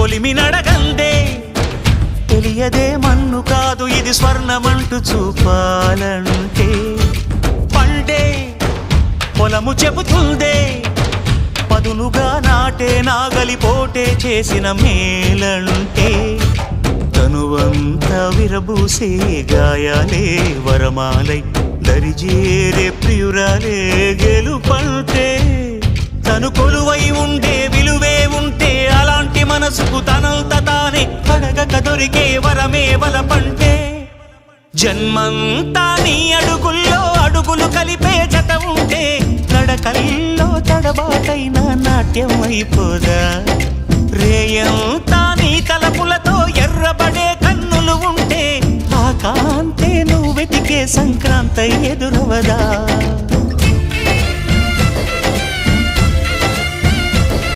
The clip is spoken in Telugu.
కొలిమి నడగందే తెలియదే మన్ను కాదు ఇది స్వర్ణమంటూ చూపాలంటే పండే పొలము చెబుతుందే పదునుగా నాటే నాగలి పోటే చేసిన మేలంటే తనువంతా విరబూసే గాయాలే వరమాలై దరిజేరే ప్రియురాలే గెలుపంటే తను కొలువై ఉండే విలువే ఉంటే అలాంటి మనసుకు తనంత తానే అడగక దొరికే వరమే వలపంటే జన్మంతా నీ అడుగుల్లో అడుగులు కలిపే జత ఉంటే నడకల్లో తడబాటైన నాట్యం అయిపోదా రేయంతా నీ తలపులతో ఎర్రబడే కన్నులు ఉంటే ఆ కాంతే నువ్వు వెతికే సంక్రాంతి ఎదురవదా